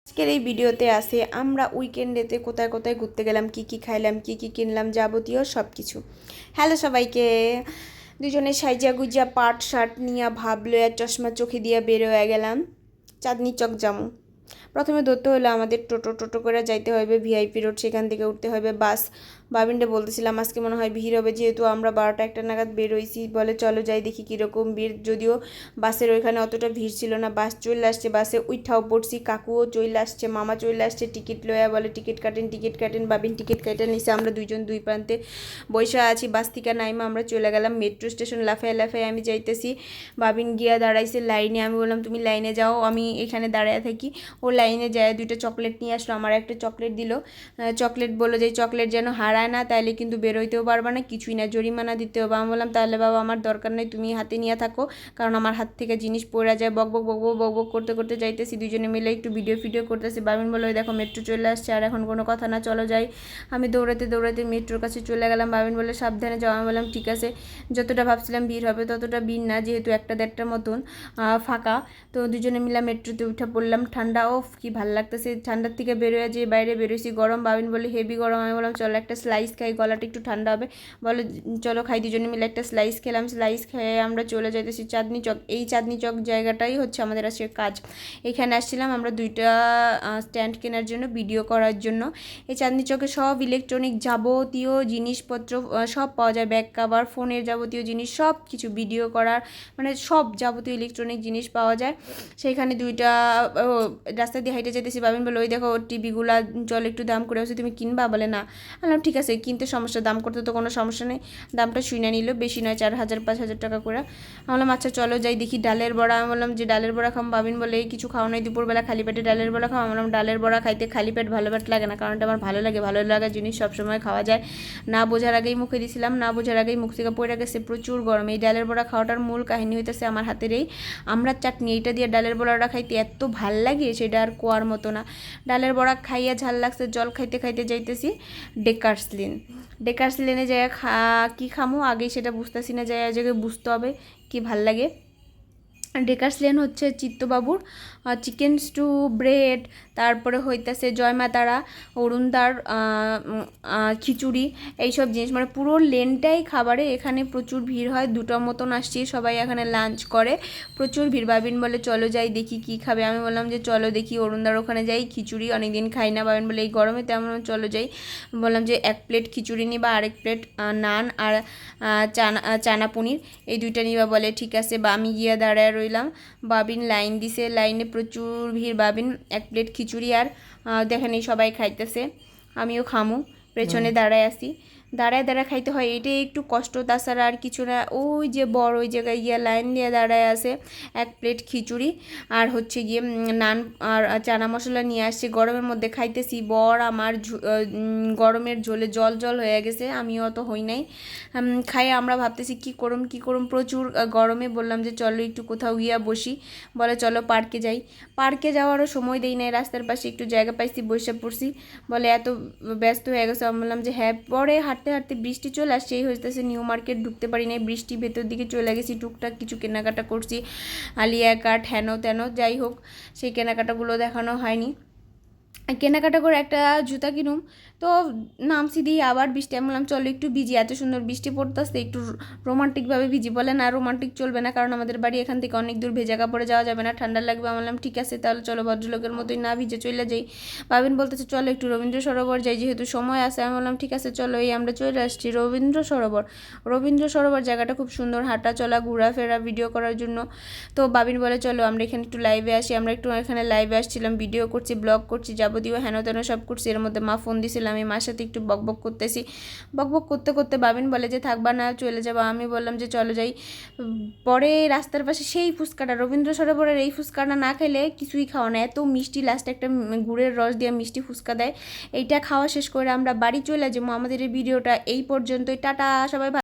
আজকের এই ভিডিওতে আছে আমরা উইকেন্ডেতে কোথায় কোথায় ঘুরতে গেলাম, কি কি খাইলাম, কি কি কিনলাম, যাবতীয় সব কিছু। হ্যালো সবাইকে। দুজনে সাইজা গুজা পাট শার্ট নিয়ে ভাবলো আর চশমা চোখে দিয়ে বের হয়ে গেলাম চাঁদনি চক যামু। প্রথমে ধরতে হলো আমাদের টোটো টোটো করে যাইতে হবে ভিআইপি রোড, সেখান থেকে উঠতে হবে বাস। বাবিনটা বলতেছিলাম আজকে মনে হয় ভিড় হবে, যেহেতু আমরা 12টা-1টা নাগাদ বের হয়েছি, বলে চলো যাই দেখি কীরকম ভিড়। যদিও বাসের ওইখানে অতটা ভিড় ছিল না, বাস চলে আসছে, বাসে উঠাও পড়ছি, কাকুও চলে আসছে, মামা চলে আসছে, টিকিট লয়া বলে টিকিট কাটেন। বাবিন টিকিট কাটে নিছে, আমরা দুইজন দুই প্রান্তে বৈশা আছি। বাস থেকে নাইমা আমরা চলে গেলাম মেট্রো স্টেশন। লাফায় লাফায় আমি যাইতেছি, বাবিন গিয়া দাঁড়াইছে লাইনে। আমি বললাম তুমি লাইনে যাও, আমি এখানে দাঁড়ায় থাকি। ও লাইনে যায় দুইটা চকলেট নিয়ে আসলো, আমার একটা চকলেট দিল। চকলেট বললো যে চকলেট যেন হারায় না, তাইলে কিন্তু বেরোইতেও পারবা না, কিছুই না, জরিমানা দিতে হবে। আমি বললাম তাহলে বাবা আমার দরকার নেই, তুমি হাতে নিয়ে থাকো, কারণ আমার হাত থেকে জিনিস পড়ে যায়। বক করতে করতে যাইতেছি, দুজনে মিলে একটু ভিডিও করতেছি। বাবিন বললো দেখো মেট্রো চলে আসছে, আর এখন কোনো কথা না, চলো যাই। আমি দৌড়াতে দৌড়াতে মেট্রোর কাছে চলে গেলাম। বাবিন বলে সাবধানে যাও। আমি বললাম ঠিক আছে। যতটা ভাবছিলাম ভিড় হবে ততটা ভিড় না, যেহেতু 1টা-1.5টার মতন ফাঁকা। তো দুজনে মিলে মেট্রোতে উঠে পড়লাম। ঠান্ডা ওফ কি ভালো লাগতেছে, ঠান্ডার থেকে বেরোয় যে বাইরে বেরোইছি, গরম। বাবিন বলে হেভি গরম। আমি বললাম চলো একটা স্লাইস খাই, গলাটা একটু ঠান্ডা হবে। বলো চলো খাই, দুজনে মিলে একটা স্লাইস খেলাম। স্লাইস খেয়ে আমরা চলে যাইতেছি চাঁদনি চক। এই চাঁদনি চক জায়গাটাই হচ্ছে আমাদের আজকে কাজ। এখানে আসছিলাম আমরা দুইটা স্ট্যান্ড কেনার জন্য, ভিডিও করার জন্য। এই চাঁদনি চকে সব ইলেকট্রনিক যাবতীয় জিনিসপত্র সব পাওয়া যায়, ব্যাগ কাভার, ফোনের যাবতীয় জিনিস, সব কিছু ভিডিও করার মানে সব যাবতীয় ইলেকট্রনিক জিনিস পাওয়া যায়। সেইখানে দুইটা রাস্তা দিয়ে হাইটে যেতেছি। বাবিন বলে ওই দেখো টিভিগুলা চল একটু দাম করে আছে, তুমি কিনবা? বলে না। বললাম ঠিক আছে, কিনতে সমস্যা, দাম করতে তো কোনো সমস্যা নেই। দামটা শুনে নিল, বেশি নয়, 4,000-5,000 টাকা করে। আমি বললাম আচ্ছা চলো যাই দেখি। ডালের বড়া, আমি বললাম যে ডালের বড়া খাম। বাবিন বলে এই কিছু খাও নাই দুপুরবেলা, খালি পেটে ডালের বড়া খাও। আমি বললাম ডালের বড়া খাইতে খালি পেট ভালো পেট লাগে না, কারণ এটা আমার ভালো লাগে, ভালো লাগা জিনিস সবসময় খাওয়া যায়। না বোঝার আগেই মুখে দিছিলাম, না বোঝার আগেই মুখ থেকে পড়ে গেছে, প্রচুর গরম। এই ডালের বড়া খাওয়াটার মূল কাহিনী হইতেছে আমার হাতের এই আমরা চাটনি, এইটা দিয়ে ডালের বড়াটা খাইতে এত ভাল লাগে সেটা আর কোয়ার মতো না। ডালের বড়া খাইয়া ঝাল লাগছে, জল খাইতে খাইতে যাইতেছি ডেকার্সলিনে যায় কি খামো আগেই সেটা বুঝতেছি না, যায় জায়গায় বুঝতে হবে কি ভাল লাগে। ডেকার্সলেন হচ্ছে চিত্তবাবুর চিকেন স্টু, ব্রেড, তারপরে হইতেছে জয়মাতারা, অরুণদার খিচুড়ি, এইসব জিনিস, মানে পুরো লেনটাই খাবারে। এখানে প্রচুর ভিড় হয়, 2টার মতন আসছি, সবাই এখানে লাঞ্চ করে, প্রচুর ভিড়। বাবিন বলে চলো যাই দেখি কি খাবে। আমি বললাম যে চলো দেখি অরুণদার ওখানে যাই, খিচুড়ি অনেকদিন খাই না। বাবিন বলে এই গরমে, তেমন চলো যাই। বললাম যে 1 প্লেট খিচুড়ি নিবা, আরেক প্লেট নান আর চানা পনির, এই দুইটা নিবা। বলে ঠিক আছে। বা আমি গিয়ে দাঁড়ায় রইলাম। বাবিন লাইন দিছে, লাইনে প্রচুর ভিড়। বাবিন 1 প্লেট খিচুড়ি আর দেখেন এই সবাই খাইতেছে, আমিও খামু, পেছনে দাঁড়ায় আসি। দাঁড়ায় খাইতে হয়, এটাই একটু কষ্ট, তাছাড়া আর কিছু না। ওই যে বড় ওই জায়গায় গিয়ে লাইন দিয়ে দাঁড়ায় আছে। 1 প্লেট খিচুড়ি আর হচ্ছে গিয়ে নান আর চানা মশলা নিয়ে আসছে। গরমের মধ্যে খাইতেছি, বর আমার গরমের ঝোলে জল জল হয়ে গেছে, আমিও অত হই নাই। খাই আমরা ভাবতেছি কি করুম প্রচুর গরমে। বললাম যে চলো একটু কোথাও গিয়া বসি। বলে চলো পার্কে যাই। পার্কে যাওয়ারও সময় দেই নাই, রাস্তার পাশে একটু জায়গা পাইছি, বসে পড়ছি। বলে এত ব্যস্ত হয়ে গেছে। আমি বললাম যে হ্যাঁ। পরে হাঁটতে হাঁটতে বৃষ্টি চলে আসছে, এই হইতেছে নিউ মার্কেট ঢুকতে পারি নাই, বৃষ্টি ভেতর দিকে চলে গেছি। টুকটাক কিছু কেনাকাটা করছি, আলিয়া কাট হেন তেন, যাই হোক সেই কেনাকাটাগুলো দেখানো হয়নি। কেনাকাটা করে একটা জুতা কিনুম, তো নামছি দিয়ে আবার বৃষ্টি। আমি বললাম চলো একটু ভিজি, এত সুন্দর বৃষ্টি পড়তেছে, একটু রোমান্টিকভাবে ভিজি। বলে না রোমান্টিক চলবে না, কারণ আমাদের বাড়ি এখান থেকে অনেক দূর, ভেজা কাপড়ে যাওয়া যাবে না, ঠান্ডা লাগবে। আমি বললাম ঠিক আছে তাহলে চলো ভদ্রলোকের মতোই না ভিজে চলে যাই। বাবিন বলতেছে চলো একটু রবীন্দ্র সরোবর যাই, যেহেতু সময় আছে। আমি বললাম ঠিক আছে চলো, এই আমরা চলে আসছি রবীন্দ্র সরোবর জায়গাটা খুব সুন্দর, হাঁটা চলা ঘোরাফেরা ভিডিও করার জন্য। তো বাবিন বলে চলো আমরা এখানে একটু লাইভে আসি। আমরা একটু এখানে লাইভে আসছিলাম, ভিডিও করছি, ব্লগ করছি, যাবতীয় হেন তেন সব করছি। এর মধ্যে মা ফোন দিয়েছিল, আমি মার সাথে একটু বকবক করতেছি। বকবক করতে করতে বাবিন বলে যে থাকবা না চলে যাবা। আমি বললাম যে চলো যাই। পরে রাস্তার পাশে সেই ফুচকাটা, রবীন্দ্র সরোবরের এই ফুচকাটা না খেলে কিছুই খাওয়া না, এত মিষ্টি। লাস্টে একটা গুড়ের রস দিয়ে মিষ্টি ফুচকা দেয়, এইটা খাওয়া শেষ করে আমরা বাড়ি চলে যাবো। আমাদের এই ভিডিওটা এই পর্যন্তই, টাটা সবাই।